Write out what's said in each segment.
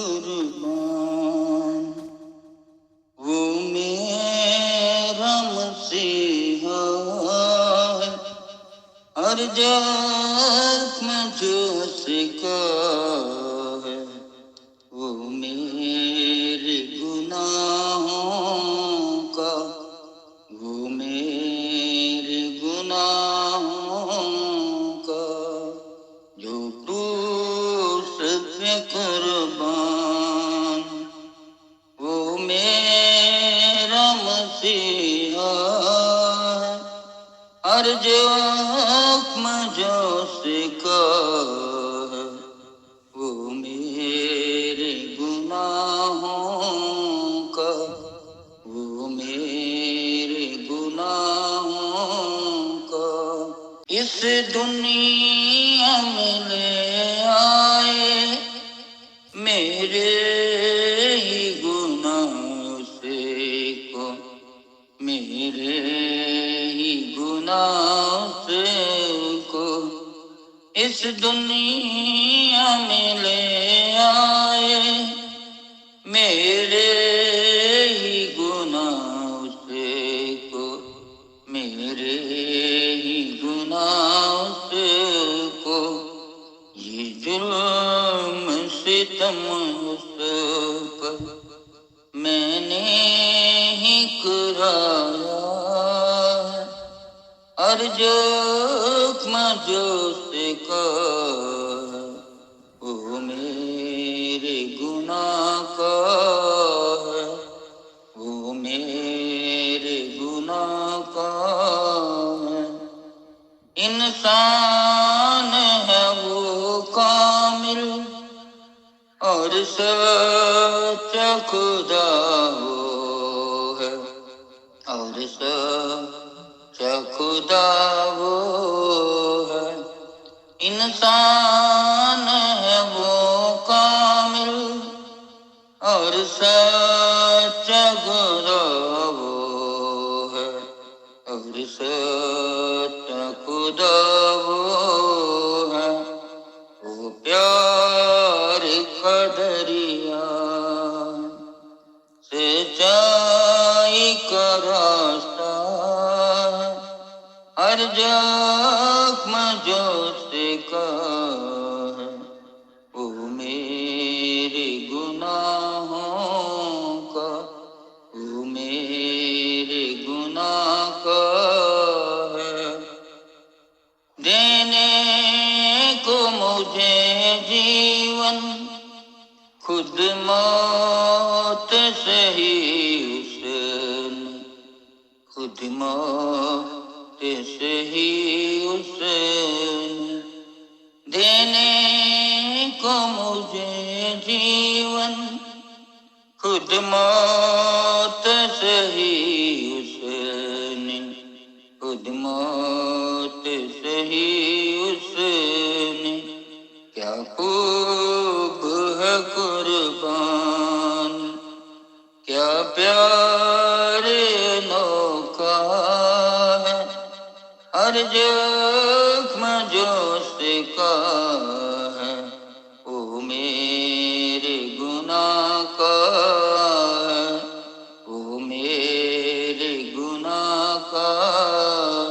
कुर्बान, वो मेरा मसीहा है। हर जख्म जो उसका है, वो मेरे गुनाहों का, वो मेरे गुनाहों का, जो क्रूस पे कुर्बान, वो मेरा मसीहा है। हर जोख्म जो उसका है, वो मेरे गुनाहों का, वो मेरे गुनाहों का। इस दुनिया में ले आए मेरे ही गुनाहों से को, मेरे ही गुनाहों से को। इस दुनिया में ले आए मेरे ही गुनाहों से को, मेरे ही गुनाहों से को। ये जुल्म सितम उस पर मैंने ही कराया है। हर जोख्म जो उसका है, वो मेरे गुनाह का है, वो मेरे गुनाह का है। इंसान है वो कामिल और सच्चा खुदा वो है, और सच्चा खुदा वो है। इंसान है वो कामिल और सच्चा खुदा वो है, और सच्चा खुदा वो है। वो प्यार का दरिया, सच्चाई का रास्ता, हर जख्म जो उसका है, वो मेरे गुनाहों का, वो मेरे गुनाह का है। देने को मुझे जीवन, खुद मौत सही उसने, खुद मौत सही उसने। देने को मुझे जीवन, खुद मौत सही उसने, खुद मौत सही उसने। क्या खूब है कुर्बान, क्या प्यार अनोखा है। हर जख्म जो उसका है, वो मेरे गुनाह का है, वो मेरे गुनाह का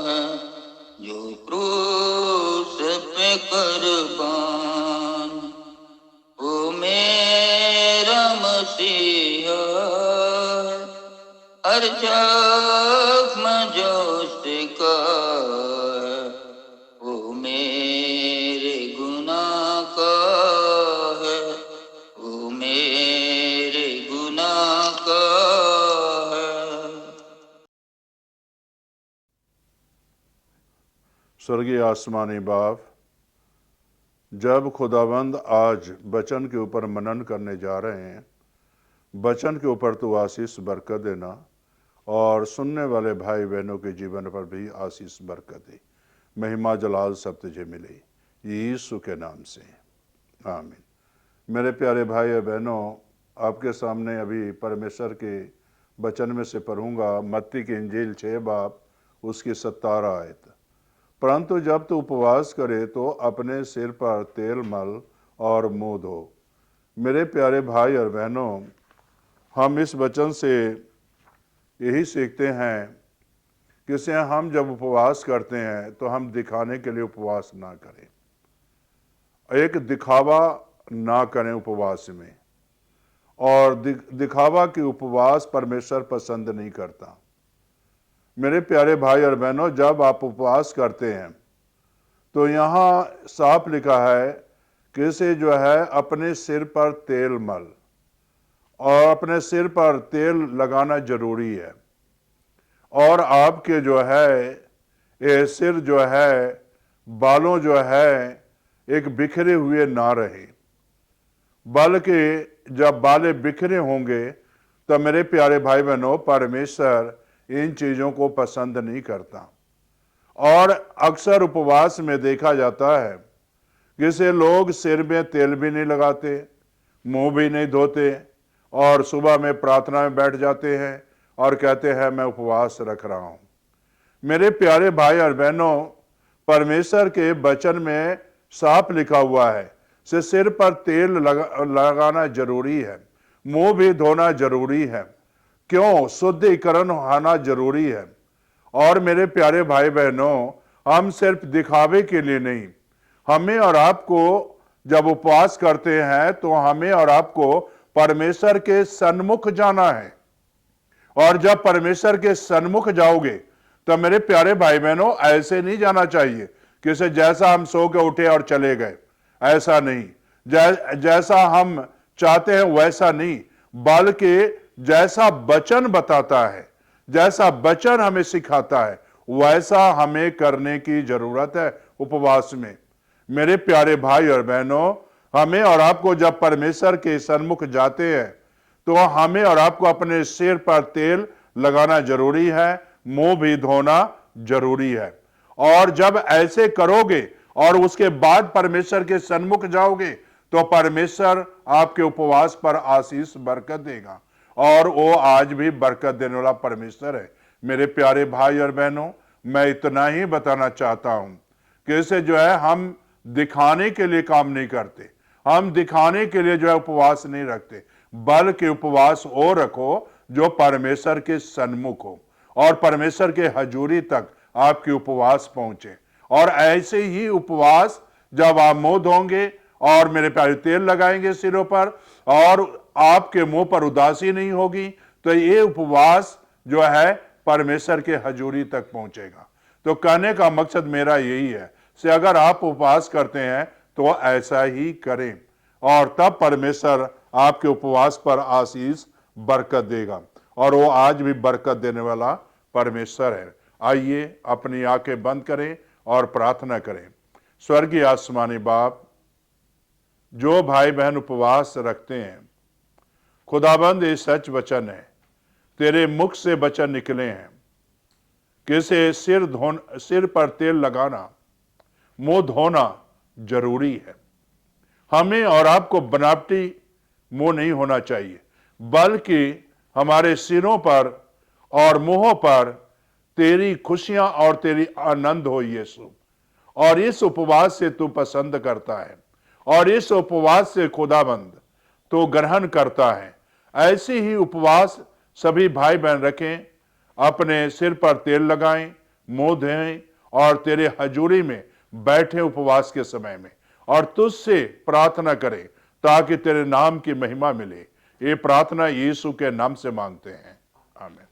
है। जो क्रूस पे कुर्बान, वो मेरा मसीहा है। हर जख्म जो उसका है, वो मेरे गुनाह का है, वो मेरे गुनाह का है। स्वर्गीय आसमानी बाप, जब खुदावंद आज वचन के ऊपर मनन करने जा रहे हैं, वचन के ऊपर तो आशीष बरकत देना और सुनने वाले भाई बहनों के जीवन पर भी आशीष बरकत दे। महिमा जलाल सब तुझे मिले, यीशु के नाम से, आमीन। मेरे प्यारे भाई और बहनों, आपके सामने अभी परमेश्वर के वचन में से पढ़ूंगा मत्ती की इंजील 6 बाब उसकी 17 आयत। परंतु जब तू उपवास करे तो अपने सिर पर तेल मल और मुंह धो, मेरे प्यारे भाई और बहनों, हम इस वचन से यही सीखते हैं कि से हम जब उपवास करते हैं तो हम दिखाने के लिए उपवास ना करें, एक दिखावा ना करें उपवास में। और दिखावा की उपवास परमेश्वर पसंद नहीं करता। मेरे प्यारे भाई और बहनों, जब आप उपवास करते हैं तो यहाँ साफ लिखा है कि इसे जो है अपने सिर पर तेल मल, और अपने सिर पर तेल लगाना जरूरी है। और आपके जो है ये सिर जो है, बालों जो है एक बिखरे हुए ना रहे, बल्कि जब बाले बिखरे होंगे तो मेरे प्यारे भाई बहनों, परमेश्वर इन चीजों को पसंद नहीं करता। और अक्सर उपवास में देखा जाता है कि से लोग सिर में तेल भी नहीं लगाते, मुंह भी नहीं धोते, और सुबह में प्रार्थना में बैठ जाते हैं और कहते हैं मैं उपवास रख रहा हूं। मेरे प्यारे भाई और बहनों, परमेश्वर के वचन में साफ लिखा हुआ है से सिर पर तेल लगाना जरूरी है, मुंह भी धोना जरूरी है। क्यों? शुद्धिकरण होना जरूरी है। और मेरे प्यारे भाई बहनों, हम सिर्फ दिखावे के लिए नहीं, हमें और आपको जब उपवास करते हैं तो हमें और आपको परमेश्वर के सन्मुख जाना है। और जब परमेश्वर के सन्मुख जाओगे तो मेरे प्यारे भाई बहनों, ऐसे नहीं जाना चाहिए कि जैसा हम सो के उठे और चले गए, ऐसा नहीं। जैसा हम चाहते हैं वैसा नहीं, बल्कि जैसा वचन बताता है, जैसा वचन हमें सिखाता है, वैसा हमें करने की जरूरत है उपवास में। मेरे प्यारे भाई और बहनों, हमें और आपको जब परमेश्वर के सन्मुख जाते हैं तो हमें और आपको अपने सिर पर तेल लगाना जरूरी है, मुंह भी धोना जरूरी है। और जब ऐसे करोगे और उसके बाद परमेश्वर के सन्मुख जाओगे तो परमेश्वर आपके उपवास पर आशीष बरकत देगा, और वो आज भी बरकत देने वाला परमेश्वर है। मेरे प्यारे भाई और बहनों, मैं इतना ही बताना चाहता हूं कि इसे जो है हम दिखाने के लिए काम नहीं करते, हम दिखाने के लिए जो है उपवास नहीं रखते, बल्कि उपवास वो रखो जो परमेश्वर के सन्मुख हो और परमेश्वर के हजूरी तक आपकी उपवास पहुंचे। और ऐसे ही उपवास जब आप मुंह धोंगे और मेरे प्यारे तेल लगाएंगे सिरों पर, और आपके मुंह पर उदासी नहीं होगी, तो ये उपवास जो है परमेश्वर के हजूरी तक पहुंचेगा। तो कहने का मकसद मेरा यही है से अगर आप उपवास करते हैं तो ऐसा ही करें, और तब परमेश्वर आपके उपवास पर आशीष बरकत देगा, और वो आज भी बरकत देने वाला परमेश्वर है। आइए अपनी आंखें बंद करें और प्रार्थना करें। स्वर्गीय आसमानी बाप, जो भाई बहन उपवास रखते हैं, खुदाबंद ये सच वचन है, तेरे मुख से वचन निकले हैं कि सिर पर तेल लगाना, मुंह धोना जरूरी है। हमें और आपको बनावटी मुंह नहीं होना चाहिए, बल्कि हमारे सिरों पर और मुंहों पर तेरी खुशियां और तेरी आनंद हो यीशु। और इस उपवास से तू पसंद करता है, और इस उपवास से खुदाबंद तो ग्रहण करता है। ऐसे ही उपवास सभी भाई बहन रखें, अपने सिर पर तेल लगाएं, मुंह धोएं और तेरे हजूरी में बैठे उपवास के समय में, और तुझसे प्रार्थना करें ताकि तेरे नाम की महिमा मिले। ये प्रार्थना यीशु के नाम से मांगते हैं, आमीन।